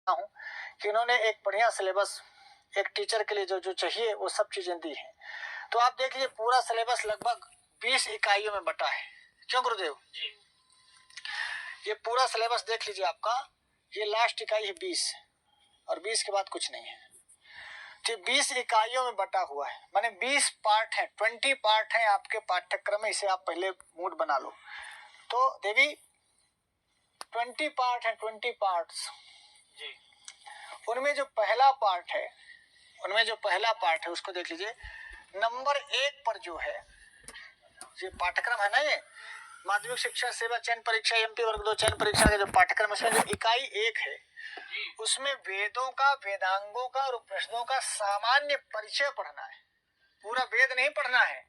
हूँ कि इन्होंने एक बढ़िया सिलेबस एक टीचर के लिए जो जो चाहिए वो सब चीजें दी हैं। तो आप देख लीजिए पूरा सिलेबस लगभग 20 इकाइयों में बटा है। क्यों गुरुदेव जी? ये पूरा सिलेबस देख लीजिए आपका, ये लास्ट इकाई है 20 और 20 के बाद कुछ नहीं है। तो 20 इकाइयों में बटा हुआ है, माने 20 पार्ट हैं, 20 पार्ट हैं आपके पाठ्यक्रम में। इसे आप पहले मूड बना लो। तो देवी 20 पार्ट है, 20 पार्ट्स जी। उनमें जो पहला पार्ट है उसको देख लीजिए। नंबर 1 पर जो है ये पाठ्यक्रम है ना, ये माध्यमिक शिक्षा सेवा चयन परीक्षा एमपी वर्ग 2 चयन परीक्षा का जो पाठ्यक्रम, उसमें जो इकाई 1 है उसमें वेदों का, वेदांगों का और उपनिषदों का सामान्य परिचय पढ़ना है। पूरा वेद नहीं पढ़ना है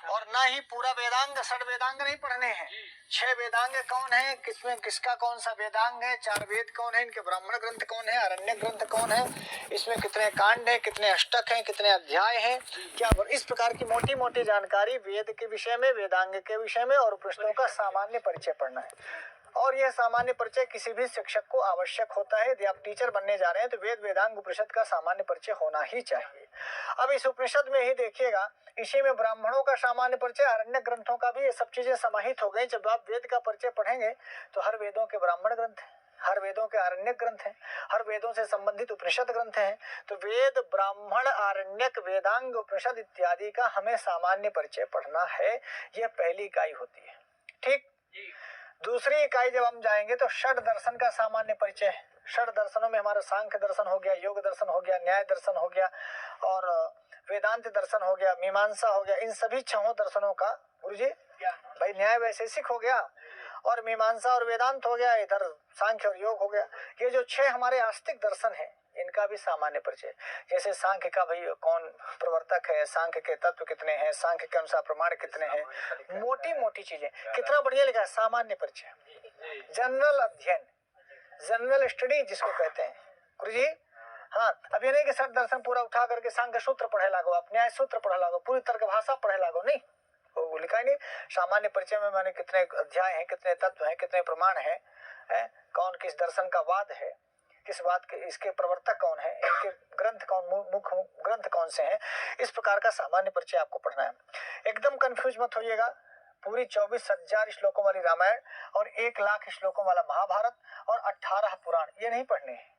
और ना ही पूरा वेदांग, षड वेदांग नहीं पढ़ने हैं। 6 वेदांग कौन है, किसमें किसका कौन सा वेदांग है, 4 वेद कौन है, इनके ब्राह्मण ग्रंथ कौन है, अरण्य ग्रंथ कौन है, इसमें कितने कांड है, कितने अष्टक हैं, कितने अध्याय हैं, क्या इस प्रकार की मोटी मोटी जानकारी वेद के विषय में, वेदांग के विषय में और उपनिषदों का सामान्य परिचय पढ़ना है। और यह सामान्य परिचय किसी भी शिक्षक को आवश्यक होता है। यदि आप टीचर बनने जा रहे हैं तो वेद वेदांग उपनिषद का सामान्य परिचय होना ही चाहिए। अब इस उपनिषद में ही देखिएगा, इसी में ब्राह्मणों का सामान्य परिचय, अरण्य ग्रंथों का भी, ये सब चीजें समाहित हो गई। जब आप वेद का परिचय पढ़ेंगे तो हर वेदों के ब्राह्मण ग्रंथ हैं, हर वेदों के अरण्य ग्रंथ हैं, हर वेदों से संबंधित उपनिषद ग्रंथ हैं। तो वेद, ब्राह्मण, आरण्यक, वेदांग, उपनिषद इत्यादि का हमें सामान्य परिचय पढ़ना है। यह पहली इकाई होती है। ठीक। दूसरी इकाई जब हम जाएंगे तो षड दर्शन का सामान्य परिचय है। षड दर्शनों में हमारा सांख्य दर्शन हो गया, योग दर्शन हो गया, न्याय दर्शन हो गया और वेदांत दर्शन हो गया, मीमांसा हो गया। इन सभी 6 दर्शनों का गुरुजी भाई, न्याय वैशेषिक हो गया और मीमांसा और वेदांत हो गया, इधर सांख्य और योग हो गया। ये जो 6 हमारे आस्तिक दर्शन है इनका भी सामान्य परिचय। जैसे सांख्य का भाई कौन प्रवर्तक है, सांख्य के तत्व कितने हैं, सांख्य के अनुसार प्रमाण कितने हैं, मोटी मोटी चीजें। कितना बढ़िया लिखा है, सामान्य परिचय, जनरल अध्ययन, जनरल स्टडी जिसको कहते हैं गुरुजी। हाँ, अब ये नहीं कि सब दर्शन पूरा उठा करके सांख्य सूत्र पढ़े लागो, आप न्याय सूत्र पढ़े लागो, पूरी तर्क भाषा पढ़े लागो, नहीं, वो लिखा ही नहीं। सामान्य परिचय में मैंने कितने अध्याय हैं, कितने तत्व हैं, कितने प्रमाण हैं, कौन किस दर्शन का वाद है, किस बात के, इसके प्रवर्तक कौन है, इनके ग्रंथ कौन, मुख्य ग्रंथ कौन से हैं, इस प्रकार का सामान्य परिचय आपको पढ़ना है। एकदम कंफ्यूज मत होइएगा। पूरी 24,000 श्लोकों वाली रामायण और 1,00,000 श्लोकों वाला महाभारत और 18 पुराण ये नहीं पढ़ने हैं।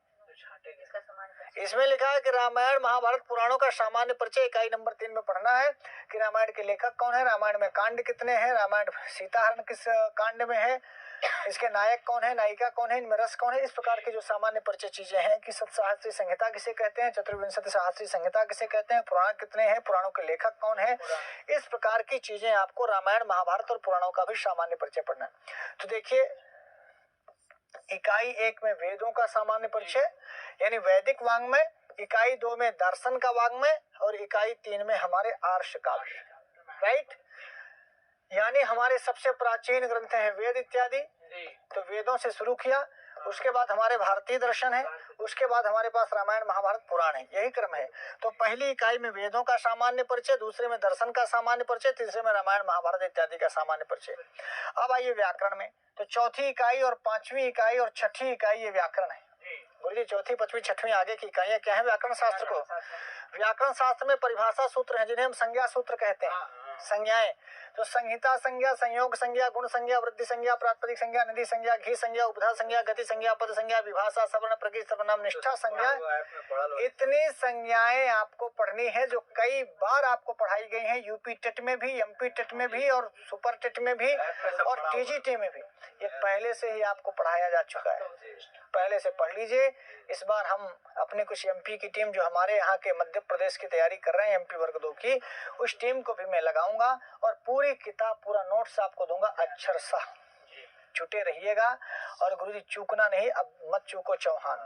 इसमें लिखा है कि रामायण महाभारत पुराणों का सामान्य परिचय इकाई नंबर 3 में पढ़ना है कि रामायण के लेखक कौन है, रामायण में कांड कितने हैं, रामायण सीताहरण किस कांड में है, इसके नायक कौन है, नायिका कौन है, इनमें रस कौन है। इस प्रकार की जो सामान्य परिचय चीजें हैं कि सप्तसाहस्री संहिता किसे कहते हैं, चतुर्विंशति सहस्त्री संहिता किसे कहते हैं, पुराण कितने हैं, पुराणों के लेखक कौन है, इस प्रकार की चीजें आपको रामायण महाभारत और पुराणों का भी सामान्य परिचय पढ़ना है। तो देखिए, इकाई 1 में वेदों का सामान्य परिचय यानी वैदिक वाङ्मय, इकाई 2 में दर्शन का वाङ्मय और इकाई 3 में हमारे आर्ष काव्य, राइट। यानी हमारे सबसे प्राचीन ग्रंथ हैं वेद इत्यादि। तो वेदों से शुरू किया, उसके बाद हमारे भारतीय दर्शन है, उसके बाद हमारे पास रामायण महाभारत पुराण है, यही क्रम है। तो पहली इकाई में वेदों का सामान्य परिचय, दूसरे में दर्शन का सामान्य परिचय, तीसरे में रामायण महाभारत इत्यादि का सामान्य परिचय। अब आइए व्याकरण में। तो चौथी इकाई और 5वीं इकाई और 6ठी इकाई ये व्याकरण है। गुरुजी, चौथी, 5वीं, 6वीं आगे की इकाइयां क्या है व्याकरण शास्त्र को? व्याकरण शास्त्र में परिभाषा सूत्र है जिन्हें हम संज्ञा सूत्र कहते हैं, संज्ञाएं। तो संहिता संज्ञा, संयोग संज्ञा, गुण संज्ञा, वृद्धि संज्ञा, प्रातिपदिक संज्ञा, निधि संज्ञा, घी संज्ञा, उपधा संज्ञा, गति संज्ञा, पद संज्ञा, विभाषा, सवर्ण, प्रकृति, सर्वनाम, निष्ठा संज्ञा। इतनी संज्ञाएं आपको पढ़नी है जो कई बार आपको पढ़ाई गई हैं, यूपी टेट में भी, एमपी टेट में भी और सुपर टेट में भी और टीजीटी में भी। ये पहले से ही आपको पढ़ाया जा चुका है, पहले से पढ़ लीजिए। इस बार हम अपने कुछ एमपी की टीम जो हमारे यहाँ के मध्य प्रदेश की तैयारी कर रहे हैं एमपी वर्ग 2 की, उस टीम को भी मैं लगाऊंगा और पूरी किताब, पूरा नोट्स आपको दूंगा अक्षरशः। छुटे रहिएगा और गुरुजी चूकना नहीं, अब मत चूको चौहान।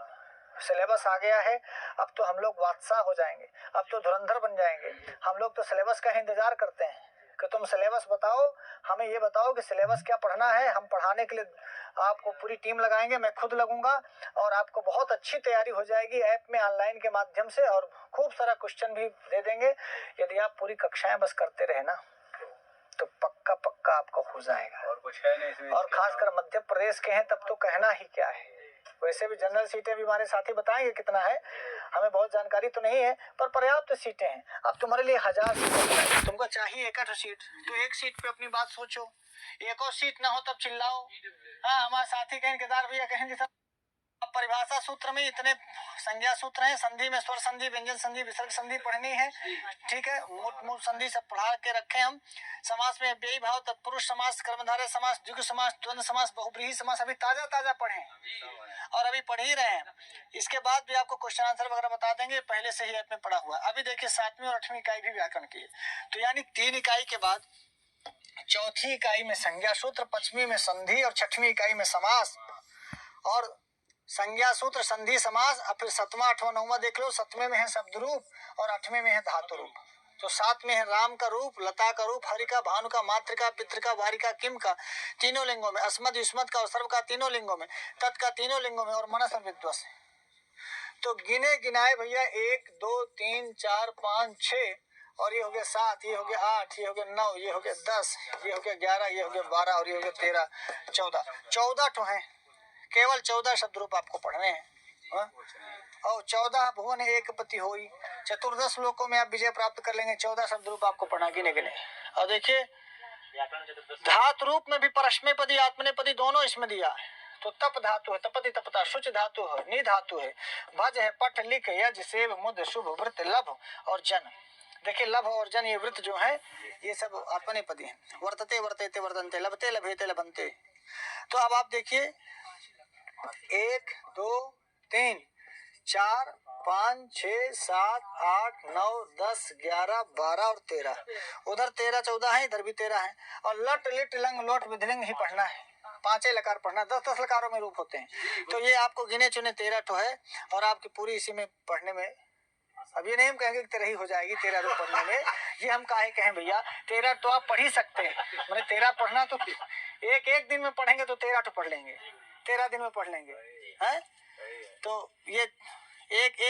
सिलेबस आ गया है, अब तो हम लोग बादशाह हो जाएंगे, अब तो धुरंधर बन जाएंगे। हम लोग तो सिलेबस का ही इंतजार करते हैं कि तुम सिलेबस बताओ, हमें ये बताओ कि सिलेबस क्या पढ़ना है। हम पढ़ाने के लिए आपको पूरी टीम लगाएंगे, मैं खुद लगूंगा और आपको बहुत अच्छी तैयारी हो जाएगी ऐप में, ऑनलाइन के माध्यम से, और खूब सारा क्वेश्चन भी दे देंगे। यदि आप पूरी कक्षाएं बस करते रहे ना तो पक्का पक्का आपको हो जाएगा। और कुछ है नहीं इसमें, और खासकर मध्य प्रदेश के हैं तब तो कहना ही क्या है। वैसे भी जनरल सीटें भी हमारे साथी बताएंगे कितना है, हमें बहुत जानकारी तो नहीं है, पर पर्याप्त सीटें हैं। अब तुम्हारे लिए 1000 सीटें, तुमको चाहिए 1 सीट, तो 1 सीट पे अपनी बात सोचो। एक और सीट ना हो तब चिल्लाओ। हाँ, हमारे साथी कहें केदार भैया कहेंगे सर परिभाषा सूत्र में इतने संज्ञा सूत्र हैं, संधि में स्वर संधि, व्यंजन संधि, विसर्ग संधि पढ़नी है, ठीक है, मूल संधि सब पढ़ा के रखे हम। समास में व्ययी भाव, तत्पुरुष समास, कर्मधारय समास, द्विगु समास, द्वंद्व समास, बहुब्रीहि समास अभी ताजा ताजा पढ़े और अभी पढ़ ही रहे हैं। इसके बाद भी आपको क्वेश्चन आंसर वगैरह बता देंगे, पहले से ही ऐप में पढ़ा हुआ। अभी देखिए 7वीं और 8वीं इकाई भी व्याकरण की है, तो यानी 3 इकाई के बाद चौथी इकाई में संज्ञा सूत्र, 5वीं में संधि और 6वीं इकाई में समास और संज्ञा सूत्र, संधि, समास। और फिर 7वां 8वां 9वां देख लो, 7वें में है शब्द रूप और 8वें में है धातु रूप। तो 7 में है राम का रूप, लता का रूप, हरि का, भानु का, मातृ का, पितृ का, वारि का, किम का तीनों लिंगों में, अस्मद युष्मद का और सर्व का तीनों लिंगों में, तत् का तीनों लिंगों में और मनस और विद्वस। तो गिने गिनाए भैया 1 2 3 4 5 6 और ये हो गया 7, ये हो गया 8, ये हो गया 9, ये हो गया 10, ये हो गया 11, ये हो गया 12 और ये हो गया 13 14 तो है। केवल 14 शब्द रूप आपको पढ़ने हैं और 14 भुवन एक पति होई, चतुर्दश लोकों में आप विजय प्राप्त कर लेंगे। 14 शब्द रूप आपको पढ़ना गिने गिने। और देखिए धातु रूप में भी परस्मैपदी आत्मनेपदी दोनों इसमें दिया है। तो तप धातु है, तपति तपता, शुच धातु है, नि धातु है, भज है, पठ लिख, यज, सेव, मुद, शुभ, वृत, लभ और जन। देखिए लभ और जन ये वृत्त जो है ये सब आत्मनेपदी है। वर्तते वर्तेते वर्तन्ते, लभते लभेते लभन्ते। तो अब आप देखिए 1 2 3 4 5 6 7 8 9 10 11 12 और 13। उधर 13 14 है, इधर भी 13 है। और लट लिट लंग लोट विधिलिंग ही पढ़ना है, 5 लकार पढ़ना, 10 लकारों में रूप होते हैं। तो ये आपको गिने चुने 13 तो है और आपकी पूरी इसी में पढ़ने में। अब ये नहीं हम कहेंगे कि 13 ही हो जाएगी 13 रूप पढ़ने में, ये हम काहे कहें भैया, 13 तो आप पढ़ ही सकते हैं। मैंने 13 पढ़ना तो एक दिन में पढ़ेंगे तो 13 तो पढ़ लेंगे, 13 दिन में पढ़ लेंगे हैं। तो ये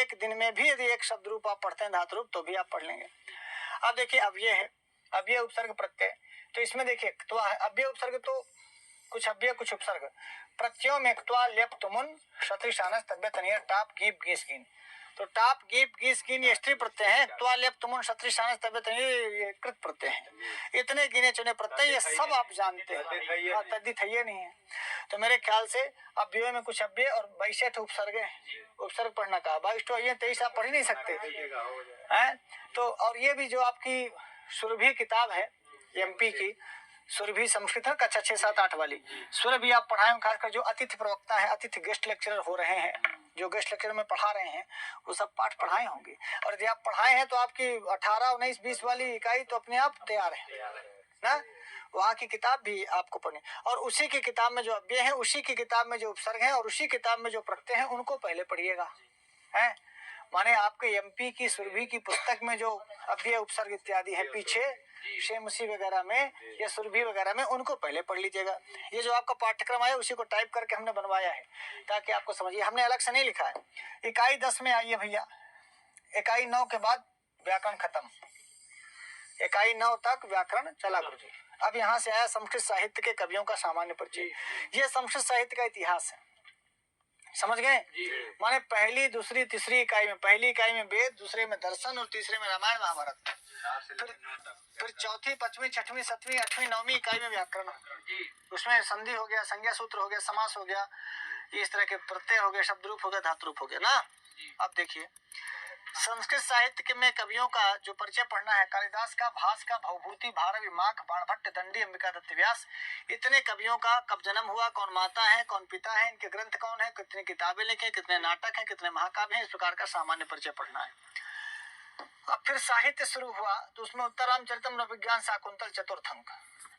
एक दिन में भी यदि 1 शब्द रूप आप पढ़ते हैं धातु रूप तो भी आप पढ़ लेंगे। अब देखिए अब ये है, अब ये उपसर्ग प्रत्यय। तो इसमें देखिए तो अव्यय उपसर्ग तो कुछ अव्यय कुछ उपसर्ग। प्रत्ययों में क्त्वा लेप तुमुन शत्रिशानस तब्य तनियर टाप गीप गीस गिन। तो टाप गीप गीस गिन ये स्त्री प्रत्यय है, क्त्वा लेप तुमुन शत्रिशानस तब्य तनियर ये कृत प्रत्यय है। इतने गिने चुने प्रत्यय ये सब आप जानते हैं, तद्धित है ये नहीं है। तो मेरे ख्याल से अव्यय में कुछ अव्यय और 22 उपसर्ग है, उपसर्ग पढ़ना कहा। 22 तो ये 23 आप पढ़ ही नहीं सकते हैं। तो और ये भी जो आपकी सुरभि किताब है एमपी की सुरभि संस्कृत है कक्षा 6 7 8 वाली सुरभि आप पढ़ाएं, खासकर जो अतिथि प्रवक्ता है, अतिथि गेस्ट लेक्चरर हो रहे हैं, जो गेस्ट लेक्चर में पढ़ा रहे हैं वो सब पाठ पढ़ाए होंगे। और यदि आप पढ़ाए हैं तो आपकी 18 19 20 वाली इकाई तो अपने आप तैयार है ना। वहाँ की किताब भी आपको पढ़नी और उसी की किताब में जो अव्यय है, उसी की किताब में जो उपसर्ग है और उसी किताब में जो प्रत्यय है उनको पहले पढ़िएगा है। माने आपके एमपी की सुरभि की पुस्तक में जो अव्यय उपसर्ग इत्यादि है पीछे शेमसी वगैरह में या सुरभि वगैरह में, उनको पहले पढ़ लीजिएगा। ये जो आपका पाठ्यक्रम है उसी को टाइप करके हमने बनवाया है ताकि आपको समझिए, हमने अलग से नहीं लिखा है। इकाई 10 में आइए भैया, इकाई 9 के बाद व्याकरण खत्म, इकाई 9 तक व्याकरण चला गुरुजी। अब यहाँ से आया संस्कृत साहित्य के कवियों का सामान्य परिचय। ये संस्कृत साहित्य का इतिहास है, समझ गए। माने पहली दूसरी तीसरी इकाई में, पहली इकाई में वेद, दूसरे में दर्शन और तीसरे में रामायण महाभारत, फिर चौथी पांचवी छठवीं सातवीं आठवीं नौवीं इकाई में व्याकरण, उसमें संधि हो गया, संज्ञा सूत्र हो गया, समास हो गया, इस तरह के प्रत्यय हो गए, शब्द रूप हो गया, धातु रूप हो गया ना। अब देखिए संस्कृत साहित्य में कवियों का जो परिचय पढ़ना है, कालिदास का, भास का, भवभूति, भारवी, माघ, बाणभट्ट, दंडी, अंबिका दत्त, व्यास, इतने कवियों का कब जन्म हुआ, कौन माता है कौन पिता है, इनके ग्रंथ कौन है, कितनी किताबें लिखे, कितने नाटक हैं, कितने महाकाव्य हैं, इस प्रकार का सामान्य परिचय पढ़ना है। अब फिर साहित्य शुरू हुआ तो उसमें उत्तरामचरितम, नवविज्ञान, शाकुंतल, चतुर्थंक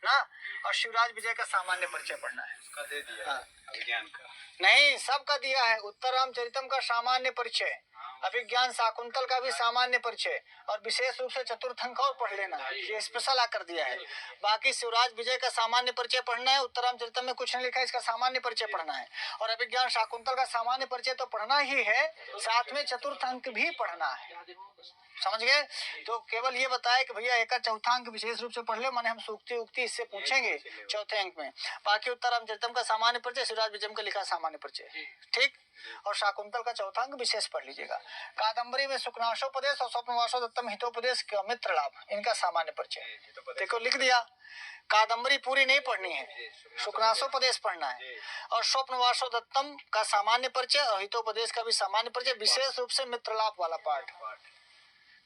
ना और शिवराज विजय का सामान्य परिचय पढ़ना है। उसका दे दिया विज्ञान का नहीं, सबका दिया है। उत्तरामचरितम का सामान्य परिचय अभिज्ञान शाकुंतल का भी सामान्य परिचय और विशेष रूप से चतुर्थ अंक और पढ़ लेना, ये स्पेशल आकर दिया है। बाकी शिवराज विजय का सामान्य परिचय पढ़ना है, उत्तरामचरितम में कुछ नहीं लिखा है, इसका सामान्य परिचय पढ़ना है। और अभिज्ञान शाकुंतल का सामान्य परिचय तो पढ़ना ही है, साथ में चतुर्थ अंक भी पढ़ना है। समझ गए? तो केवल ये बताया कि भैया एक चौथा अंक विशेष रूप से पढ़ ले, माने हम सूक्ति उक्ति इससे पूछेंगे चौथे अंक में। बाकी उत्तरामचरितम का सामान्य परिचय, शिवराज विजय का लिखा सामान्य परिचय, ठीक। और शाकुंतल का चौथा अंक विशेष पढ़ लीजिएगा। कादम्बरी में सुखनाशोपदेश और स्वप्नवासो दत्तम हितोपदेश का मित्र लाभ, इनका सामान्य परिचय देखो लिख दिया। कादम्बरी पूरी नहीं पढ़नी है, शुक्रासोपदेश पढ़ना है। और स्वप्नवासो दत्तम का सामान्य परिचय और हितोपदेश का भी सामान्य परिचय, विशेष रूप से मित्रलाभ वाला पार्ट,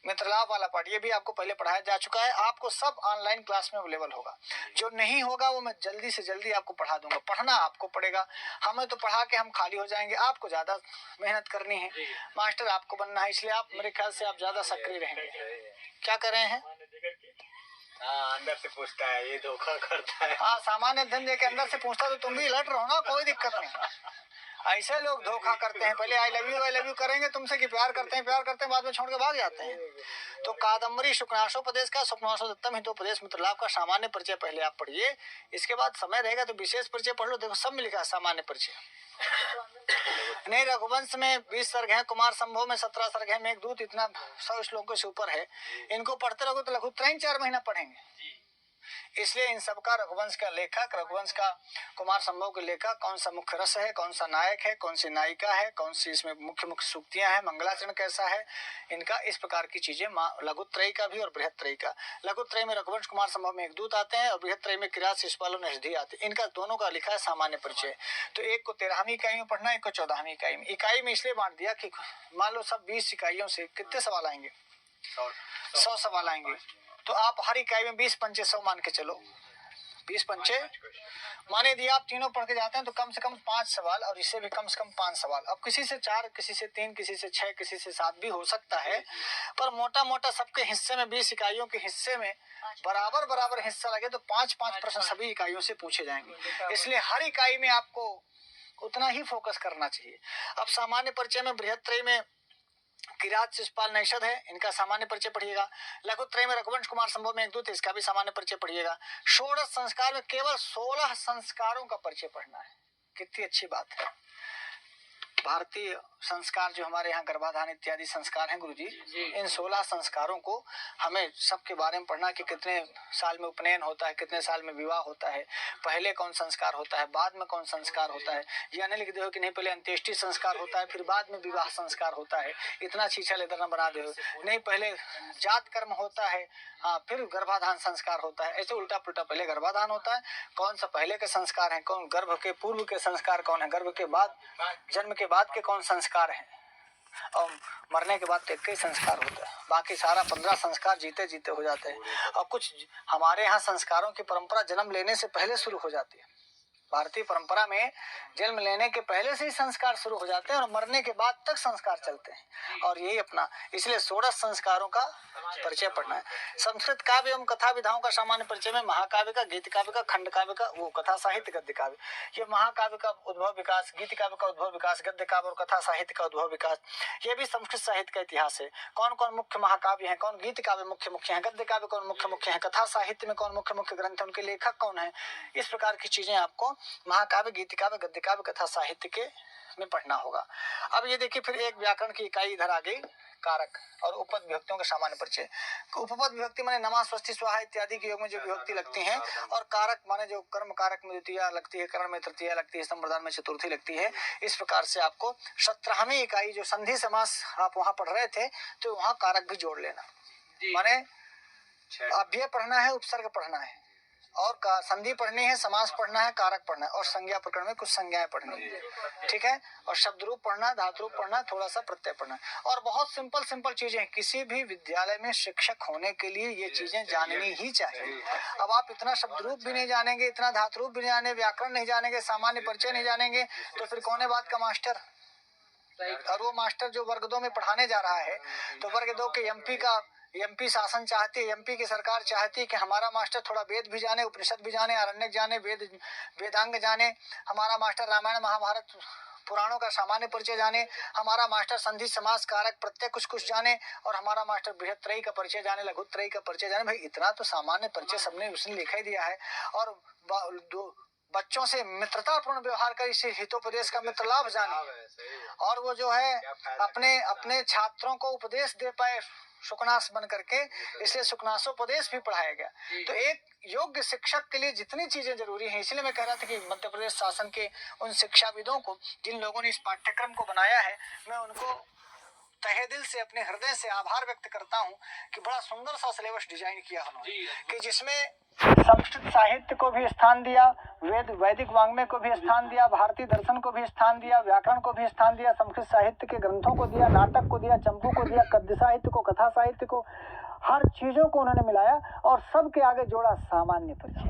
मित्रलाभ वाला पार्ट ये भी आपको पहले पढ़ाया जा चुका है। आपको सब ऑनलाइन क्लास में अवेलेबल होगा, जो नहीं होगा वो मैं जल्दी से जल्दी आपको पढ़ा दूंगा। पढ़ना आपको पड़ेगा, हमें तो पढ़ा के हम खाली हो जाएंगे, आपको ज्यादा मेहनत करनी है, मास्टर आपको बनना है, इसलिए आप मेरे ख्याल से आप ज्यादा सक्रिय रहेंगे। क्या कर रहे हैं? अंदर से पूछता है, ये धोखा करता है। हाँ, सामान्य अध्ययन देके अंदर से पूछता, तो तुम भी अलर्ट रहो ना, कोई दिक्कत नहीं। ऐसे लोग धोखा करते हैं, पहले आई लव यू करेंगे तुमसे कि प्यार करते हैं बाद में छोड़ के भाग जाते हैं। तो कादम्बरी शुक्रासोपदेश का, स्वप्नासो दत्तम हितोपदेश मित्रलाभ का सामान्य परिचय पहले आप पढ़िए, इसके बाद समय रहेगा तो विशेष परिचय पढ़ लो। देखो सब में लिखा है सामान्य परिचय। नहीं, रघुवंश में 20 सर्ग हैं, कुमार संभव में 17 सर्ग हैं, मेघदूत इतना 100 श्लोकों से ऊपर है। इनको पढ़ते रहोगे तो लगभग 3-4 महीना पढ़ेंगे। इसलिए इन सबका रघुवंश का लेखक, रघुवंश का कुमार संभव के लेखक, कौन सा मुख्य रस है, कौन सा नायक है, कौन सी नायिका है, कौन सी इसमें मुख्य मुख्य सूक्तियां हैं, मंगलाचरण कैसा है, इनका इस प्रकार की चीजें लघुत्रयी का भी और बृहत्त्रयी का। लघुत्रयी में रघुवंश कुमार संभव में मेघदूत आते हैं और बृहत्त्रयी में किरात शिशुपाल निषधि आते हैं। इनका दोनों का लिखा है सामान्य परिचय। तो एक को 13वीं इकाई में पढ़ना, एक को 14वीं इकाई में। इकाई में इसलिए बांट दिया कि मान लो सब 20 इकाइयों से कितने सवाल आएंगे? 100 सवाल आएंगे। तो आप हर इकाई में 20 पंचे 100 मान के चलो, 20 पंचे माने दिया। आप तीनों पढ़ के जाते हैं तो कम से कम 5 सवाल और इससे भी कम से कम 5 सवाल। अब किसी से 4, किसी से 3, किसी से 6, किसी से 7 भी हो सकता है, पर मोटा मोटा सबके हिस्से में 20 इकाइयों के हिस्से में बराबर हिस्सा लगे तो 5-5 प्रश्न सभी इकाइयों से पूछे जाएंगे। इसलिए हर इकाई में आपको उतना ही फोकस करना चाहिए। अब सामान्य परिचय में बृहत्त्रयी में किरात शिशुपाल निषध है, इनका सामान्य परिचय पढ़िएगा। लघुत्रयी में रघुवंश कुमार संभव में मेघदूत, इसका भी सामान्य परिचय पढ़िएगा। षोडश संस्कार में केवल 16 संस्कारों का परिचय पढ़ना है। कितनी अच्छी बात है। भारतीय संस्कार जो हमारे यहाँ गर्भाधान इत्यादि संस्कार हैं गुरुजी, इन 16 संस्कारों को हमें सबके बारे में पढ़ना कि कितने साल में उपनयन होता है, कितने साल में विवाह होता है, पहले कौन संस्कार होता है, बाद में कौन संस्कार होता है। या नहीं लिख दे हो कि नहीं पहले अंत्येष्टि संस्कार होता है फिर बाद में विवाह संस्कार होता है, इतना छीछा लेदर न बना दे हो। नहीं, पहले जात कर्म होता है, हाँ, फिर गर्भाधान संस्कार होता है। ऐसे उल्टा पुल्टा पहले गर्भाधान होता है, कौन सा पहले के संस्कार है, कौन गर्भ के पूर्व के संस्कार कौन है, गर्भ के बाद जन्म के बाद के कौन संस्कार है, और मरने के बाद तो एक ही संस्कार होता है। बाकी सारा 15 संस्कार जीते जीते हो जाते हैं। और कुछ हमारे यहाँ संस्कारों की परंपरा जन्म लेने से पहले शुरू हो जाती है। भारतीय परंपरा में जन्म लेने के पहले से ही संस्कार शुरू हो जाते हैं और मरने के बाद तक संस्कार चलते हैं। और यही अपना, इसलिए 16 संस्कारों का परिचय पढ़ना है। संस्कृत काव्य एवं कथा विधाओं का सामान्य परिचय में महाकाव्य का, गीत काव्य का, खंड काव्य का, वो कथा साहित्य, गद्य काव्य। ये महाकाव्य का उद्भव विकास, गीत काव्य का उद्भव विकास, गद्य काव्य और कथा साहित्य का उद्भव विकास, ये भी संस्कृत साहित्य का इतिहास है। कौन कौन मुख्य महाकाव्य है, कौन गीत काव्य मुख्य है, गद्य काव्य कौन मुख्य है, कथा साहित्य में कौन मुख्य ग्रंथ है, उनके लेखक कौन है, इस प्रकार की चीजें आपको महाकाव्य, गीत काव्य, गद्य काव्य, कथा साहित्य के में पढ़ना होगा। अब ये देखिए, फिर एक व्याकरण की इकाई इधर आ गई, कारक और उपपद विभक्तियों का सामान्य परिचय। उपपद विभक्ति माने नमा, स्वस्ति, स्वाहा इत्यादि के योग में जो विभक्ति लगती हैं, और कारक माने जो कर्म कारक में द्वितीया लगती है, करण में तृतीया लगती है, संप्रदान में चतुर्थी लगती है। इस प्रकार से आपको 17वीं इकाई जो संधि समास आप वहां पढ़ रहे थे, तो वहां कारक भी जोड़ लेना। माने अव्यय पढ़ना है, उपसर्ग पढ़ना है, और संधि पढ़नी है, समास पढ़ना है, कारक पढ़ना है, और संज्ञा प्रकरण में कुछ संज्ञाएं पढ़नी है, ठीक है। और शब्द रूप पढ़ना, धातु रूप पढ़ना, थोड़ा सा प्रत्यय पढ़ना, और बहुत सिंपल चीजें। किसी भी विद्यालय में शिक्षक होने के लिए ये चीजें जाननी ही चाहिए। अब आप इतना शब्द रूप भी नहीं जानेंगे, इतना धातु रूप भी नहीं जाने, व्याकरण नहीं जानेंगे, सामान्य परिचय नहीं जानेंगे, तो फिर कौन है बात का मास्टर। और वो मास्टर जो वर्ग 2 में पढ़ाने जा रहा है, तो वर्ग 2 के एमपी शासन चाहती है, एमपी की सरकार चाहती है कि हमारा मास्टर थोड़ा वेद भी जाने, उपनिषद भी जाने, आरण्यक जाने, वेदांग जाने, हमारा मास्टर रामायण महाभारत पुराणों का सामान्य परिचय जाने, हमारा मास्टर संधि समास कारक प्रत्यय कुछ कुछ जाने, और हमारा मास्टर बृहत्त्रयी का परिचय जाने, लघुत्रयी का परिचय जाने। भाई इतना तो सामान्य परिचय सबने उसने लिखा ही दिया है। और बच्चों से मित्रतापूर्ण व्यवहार कर इस हितोपदेश का मित्र लाभ जाने, और वो जो है अपने छात्रों को उपदेश दे पाए सुकनास बन करके, इसलिए सुकनासोपदेश भी पढ़ाया गया। तो एक योग्य शिक्षक के लिए जितनी चीजें जरूरी हैं, इसलिए मैं कह रहा था कि मध्य प्रदेश शासन के उन शिक्षाविदों को जिन लोगों ने इस पाठ्यक्रम को बनाया है, मैं उनको तहे दिल से अपने हृदय से आभार व्यक्त करता हूँ कि बड़ा सुंदर सा सिलेबस डिजाइन किया उन्होंने, कि जिसमें संस्कृत साहित्य को भी स्थान दिया, वैदिक वाङ्मय को भी स्थान दिया, भारतीय दर्शन को भी स्थान दिया, व्याकरण को भी स्थान दिया, संस्कृत साहित्य के ग्रंथों को दिया, नाटक को दिया, चंपू को दिया, गद्य साहित्य को, कथा साहित्य को, हर चीजों को उन्होंने मिलाया और सबके आगे जोड़ा सामान्य परिचय।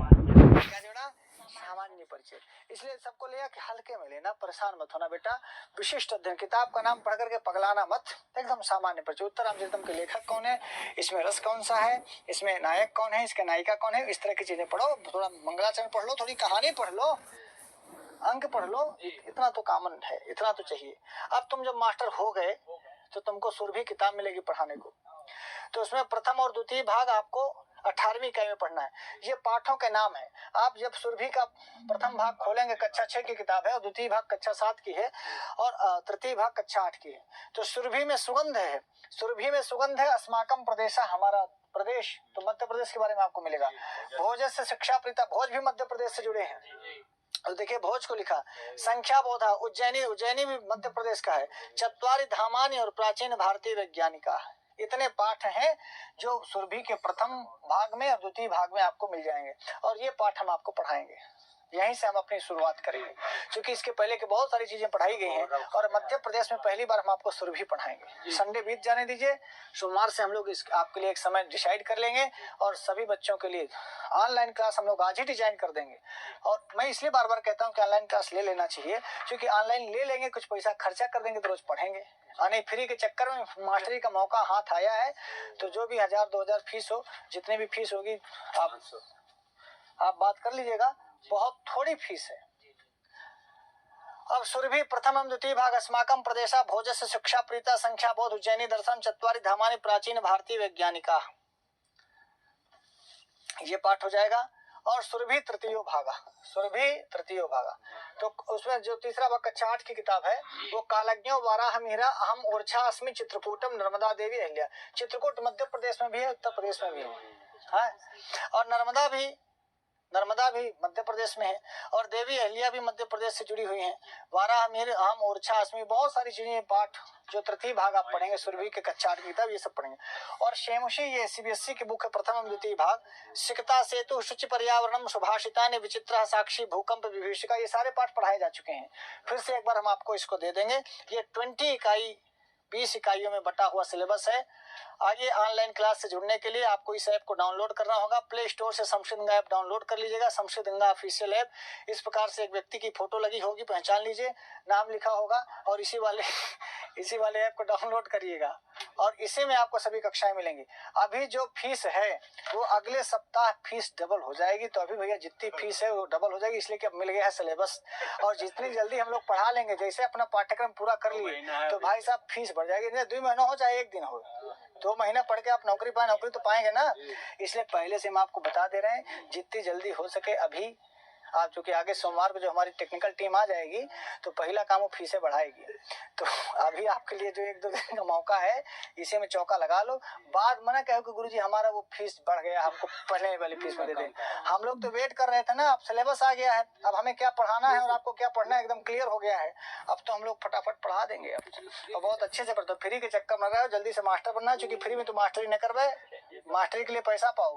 क्या जोड़ा? सामान्य परिचय। इसलिए सबको लिया कि हल्के में लेना, परेशान मत होना बेटा। विशिष्ट अध्ययन, किताब का नाम पढ़ करके पगलाना मत, एकदम सामान्य परिचय। उत्तरामचरितम के लेखक कौन है, इसमें रस कौन सा है, इसमें नायक कौन है, इसके नायिका कौन है, इस तरह की चीजें पढ़ो। थोड़ा मंगलाचरण पढ़ लो, थोड़ी कहानी पढ़ लो, अंक पढ़ लो, इतना तो कॉमन है, इतना तो चाहिए। अब तुम जब मास्टर हो गए तो तुमको सुरभि किताब मिलेगी पढ़ाने को। तो उसमें प्रथम और द्वितीय भाग आपको 18वीं इकाई में पढ़ना है। ये पाठों के नाम है। आप जब सुरभि का प्रथम भाग खोलेंगे, कक्षा 6 की किताब है, और द्वितीय भाग कक्षा 7 की है, और तृतीय भाग कक्षा 8 की है। तो सुरभि में सुगंध है, सुरभि में सुगंध है अस्माकम प्रदेश, हमारा प्रदेश। तो मध्य प्रदेश के बारे में आपको मिलेगा। भोज से शिक्षा प्रीता, भोज भी मध्य प्रदेश से जुड़े हैं। और देखिए भोज को लिखा, संख्या बोधा, उज्जैनी, उज्जैनी भी मध्य प्रदेश का है। चत्वारि धामानि और प्राचीन भारतीय वैज्ञानिका, इतने पाठ हैं जो सुरभि के प्रथम भाग में और द्वितीय भाग में आपको मिल जाएंगे, और ये पाठ हम आपको पढ़ाएंगे। यहीं से हम अपनी शुरुआत करेंगे, क्योंकि इसके पहले की बहुत सारी चीजें पढ़ाई गई हैं, और मध्य प्रदेश में पहली बार हम आपको सुरभि पढ़ाएंगे। संडे बीत जाने दीजिए, सोमवार से हम लोग आपके लिए एक समय डिसाइड कर लेंगे, और सभी बच्चों के लिए ऑनलाइन क्लास हम लोग आज ही डिजाइन कर देंगे। और मैं इसलिए बार बार कहता हूँ कि ऑनलाइन क्लास ले लेना चाहिए, क्योंकि ऑनलाइन ले लेंगे, कुछ पैसा खर्चा कर देंगे तो रोज पढ़ेंगे। नहीं, फ्री के चक्कर में मास्टरी का मौका हाथ आया है, तो जो भी 1000-2000 फीस हो, जितने भी फीस होगी आप बात कर लीजिएगा, बहुत थोड़ी फीस है। अब सुरभि प्रथम द्वितीय भाग अस्माकम प्रदेशा भोजस्य शिक्षा प्रीता संख्या बोध उज्जैनी दर्शन चत्वारि धामानि प्राचीन भारतीय वैज्ञानिका, ये पाठ हो जाएगा। और सुरभि तृतीयो भागा, सुरभि तृतीयो भागा, तो उसमें जो तीसरा भाग कक्षा 8 की किताब है, वो कालज्ञो वाराह मीरा अहम ऊर्जा अस्मि चित्रकूटम नर्मदा देवी अहिल्या। चित्रकूट मध्य प्रदेश में भी है, उत्तर प्रदेश में भी है, और नर्मदा भी मध्य प्रदेश में है, और देवी अहिल्या भी मध्य प्रदेश से जुड़ी हुई हैं। वाराह मीर अहम ऊर्जा अस्मि, बहुत सारी चीजें पाठ जो तृतीय भाग आप पढ़ेंगे सुरभि के कक्षा 8 की किताब, ये सब पढ़ेंगे। और शेमुषी, ये सीबीएसई की बुक है, प्रथम द्वितीय भाग, सिकता सेतु शुचि पर्यावरणम सुभाषिता ने विचित्र साक्षी भूकंप विभीषिका, ये सारे पाठ पढ़ाए जा चुके हैं। फिर से एक बार हम आपको इसको दे देंगे। ये 20 इकाइयों में बटा हुआ सिलेबस है। आगे ऑनलाइन क्लास से जुड़ने के लिए आपको इस ऐप को डाउनलोड करना होगा। प्ले स्टोर से संस्कृत गंगा ऐप डाउनलोड कर लीजिएगा, संस्कृत गंगा ऑफिशियल ऐप। इस प्रकार से एक व्यक्ति की फोटो लगी होगी, पहचान लीजिए, नाम लिखा होगा, और इसी वाले ऐप को डाउनलोड करिएगा, और इसी में आपको सभी कक्षाएं मिलेंगी। अभी जो फीस है वो अगले सप्ताह फीस डबल हो जाएगी, तो अभी भैया जितनी फीस है वो डबल हो जाएगी, इसलिए कि अब मिल गया है सिलेबस, और जितनी जल्दी हम लोग पढ़ा लेंगे, जैसे अपना पाठ्यक्रम पूरा कर लिए तो भाई साहब फीस बढ़ जाएगी। 2 महीना हो चाहे 1 दिन हो, 2 महीना पढ़ के आप नौकरी पाए, नौकरी तो पाएंगे ना। इसलिए पहले से हम आपको बता दे रहे हैं, जितनी जल्दी हो सके अभी आप, चूंकि आगे सोमवार को जो हमारी टेक्निकल टीम आ जाएगी, तो पहला काम वो फीसें बढ़ाएगी। तो अभी आपके लिए जो 1-2 दिन का मौका है, इसी में चौका लगा लो। बाद मना कहो कि गुरुजी हमारा वो फीस बढ़ गया, हमको पहले वाली फीस में दे दें। हम लोग तो वेट कर रहे थे ना, अब सिलेबस आ गया है, अब हमें क्या पढ़ाना है और आपको क्या पढ़ना है एकदम क्लियर हो गया है। अब तो हम लोग फटाफट पढ़ा देंगे, अब तो बहुत अच्छे से पढ़ते। फ्री के चक्कर में रहो, जल्दी से मास्टर बनना है, क्योंकि फ्री में तो मास्टरी न करवाए, मास्टरी के लिए पैसा पाओगे।